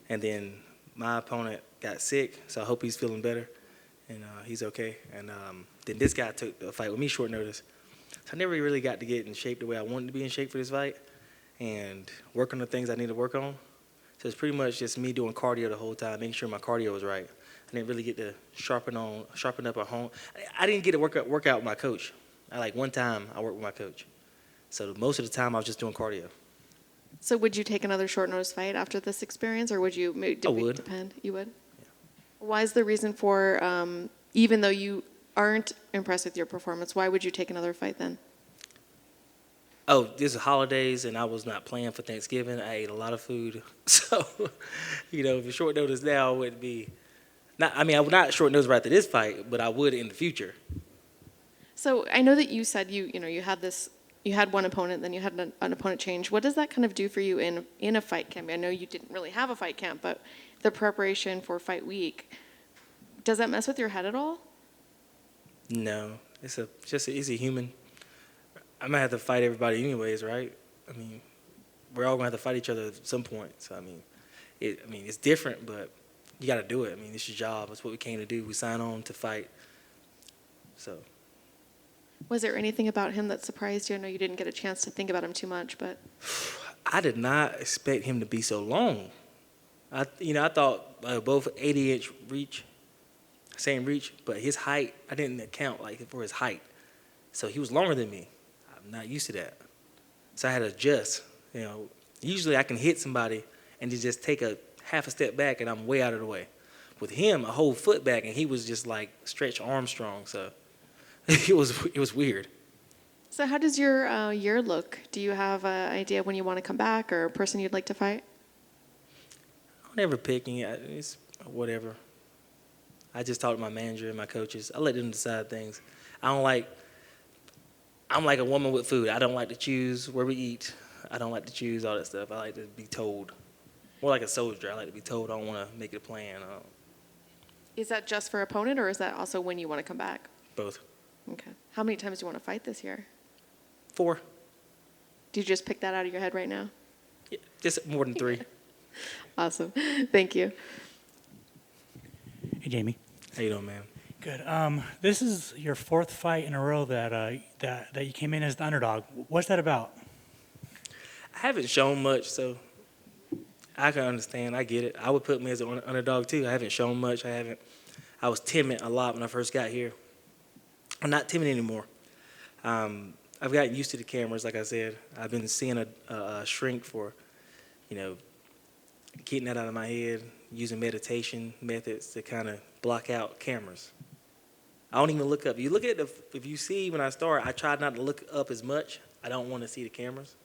And then my opponent got sick, so I hope he's feeling better and he's okay. And then this guy took the fight with me short notice. So I never really got to get in shape the way I wanted to be in shape for this fight and work on the things I need to work on. So it's pretty much just me doing cardio the whole time, making sure my cardio was right. I didn't really get to sharpen up at home. I didn't get to work out with my coach. One time I worked with my coach. So most of the time I was just doing cardio. So would you take another short notice fight after this experience, or would you? I would. Depend. You would. Yeah. Why is the reason for even though you aren't impressed with your performance, why would you take another fight then? Oh, this is holidays, and I was not planning for Thanksgiving. I ate a lot of food. So, if it's short notice now, I wouldn't be. I would not short notice right after this fight, but I would in the future. So I know that you said you had one opponent, then you had an opponent change. What does that kind of do for you in a fight camp? I know you didn't really have a fight camp, but the preparation for fight week, does that mess with your head at all? No, it's a human. I might have to fight everybody anyways, right? We're all gonna have to fight each other at some point. So it's different, but you got to do it. It's your job. It's what we came to do. We signed on to fight. So. Was there anything about him that surprised you? I know you didn't get a chance to think about him too much, but. I did not expect him to be so long. I thought both 80-inch reach, same reach, but his height, I didn't account for his height. So he was longer than me. I'm not used to that. So I had to adjust. Usually I can hit somebody and just take a half a step back and I'm way out of the way. With him, a whole foot back, and he was just like Stretch Armstrong. So it was weird. So how does your year look? Do you have an idea when you want to come back or a person you'd like to fight? I'm never picking it. It's whatever. I just talk to my manager and my coaches. I let them decide things. I'm like a woman with food. I don't like to choose where we eat. I don't like to choose all that stuff. I like to be told. More like a soldier. I like to be told. I don't want to make it a plan. Is that just for opponent, or is that also when you want to come back? Both. Okay. How many times do you want to fight this year? 4. Do you just pick that out of your head right now? Yeah, just more than 3. Awesome. Thank you. Hey, Jamie. How you doing, man? Good. This is your 4th fight in a row that you came in as the underdog. What's that about? I haven't shown much, so I can understand. I get it. I would put me as an underdog too. I haven't shown much. I was timid a lot when I first got here. I'm not timid anymore. I've gotten used to the cameras, like I said. I've been seeing a shrink for, getting that out of my head, using meditation methods to kind of block out cameras. I don't even look up. If you see when I start, I try not to look up as much. I don't want to see the cameras.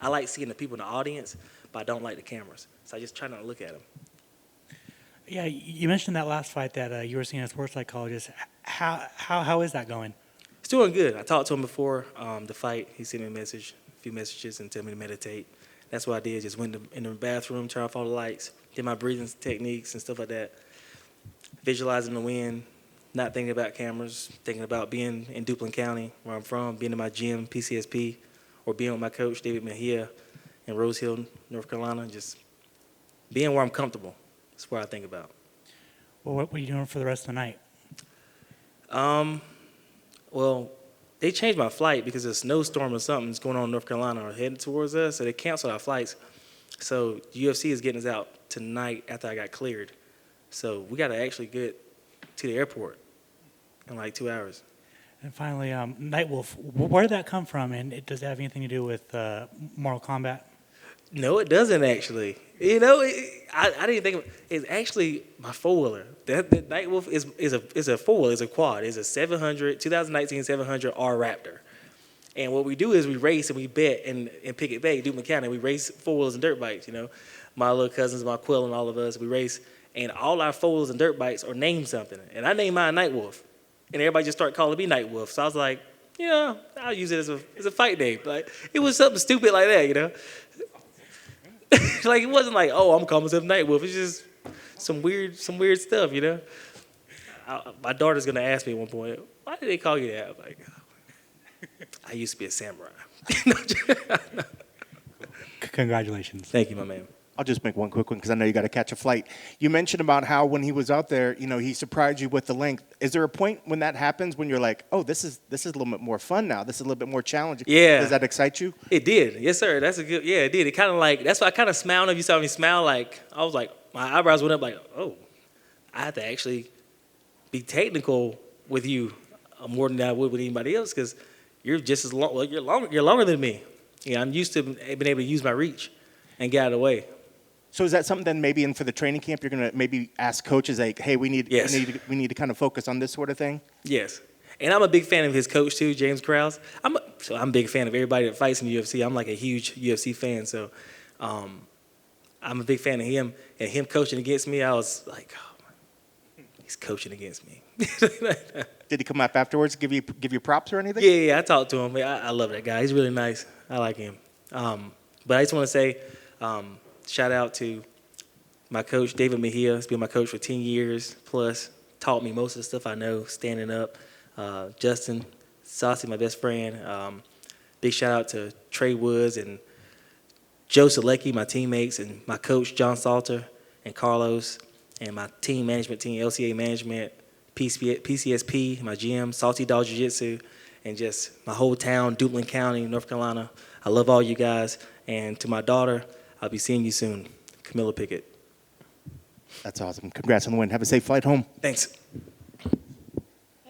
I like seeing the people in the audience, but I don't like the cameras. So I just try not to look at them. Yeah, you mentioned that last fight that you were seeing a sports psychologist. How is that going? It's doing good. I talked to him before the fight. He sent me a few messages, and told me to meditate. That's what I did. Just went in the bathroom, turned off all the lights, did my breathing techniques and stuff like that. Visualizing the win, not thinking about cameras, thinking about being in Duplin County, where I'm from, being in my gym, PCSP, or being with my coach, David Mejia, in Rose Hill, North Carolina. Just being where I'm comfortable. That's what I think about. Well, what are you doing for the rest of the night? Well, they changed my flight because a snowstorm or something's going on in North Carolina or heading towards us, so they canceled our flights. So UFC is getting us out tonight after I got cleared. So we got to actually get to the airport in like 2 hours. And finally, Nightwolf, where did that come from, and does it have anything to do with Mortal Kombat? No, it doesn't actually. I didn't think it's actually my four-wheeler. That Nightwolf is a four-wheeler, it's a quad. It's a 2019 700 R Raptor. And what we do is we race and we bet in Pickett Bay, Duplin County. We race four-wheelers and dirt bikes, My little cousins, my Quill, and all of us, we race. And all our four-wheelers and dirt bikes are named something. And I named mine Nightwolf. And everybody just started calling me Nightwolf. So I was like, yeah, I'll use it as a fight name. Like, it was something stupid like that, Like, it wasn't like, oh, I'm calling myself Nightwolf. It's just some weird stuff, my daughter's going to ask me at one point, why did they call you that? I'm like, I used to be a samurai. Congratulations. Thank you, my man. I'll just make one quick one because I know you got to catch a flight. You mentioned about how when he was out there, he surprised you with the length. Is there a point when that happens when you're like, oh, this is a little bit more fun now. This is a little bit more challenging. Yeah. Does that excite you? It did. Yes, sir. That's a good, yeah, it did. It kind of like, that's why I kind of smiled. If you saw me smile, like, I was like, my eyebrows went up like, oh, I have to actually be technical with you more than I would with anybody else because you're just as long, well, you're longer than me. Yeah, I'm used to being able to use my reach and get out of the way. So is that something then maybe in for the training camp you're gonna maybe ask coaches like, hey, we need to kind of focus on this sort of thing? Yes, and I'm a big fan of his coach too, James Krause. I'm a big fan of everybody that fights in the UFC. I'm like a huge UFC fan, so I'm a big fan of him. And him coaching against me, I was like, oh, he's coaching against me. Did he come up afterwards, give you props or anything? Yeah, I talked to him. I love that guy. He's really nice. I like him. But I just want to say, shout out to my coach, David Mejia. He's been my coach for 10 years plus. Taught me most of the stuff I know, standing up. Justin Saucy, my best friend. Big shout out to Trey Woods and Joe Selecki, my teammates, and my coach, John Salter, and Carlos, and my team management team, LCA Management, PCSP, my GM, Salty Dog Jiu-Jitsu, and just my whole town, Duplin County, North Carolina. I love all you guys. And to my daughter, I'll be seeing you soon, Camilla Pickett. That's awesome. Congrats on the win. Have a safe flight home. Thanks.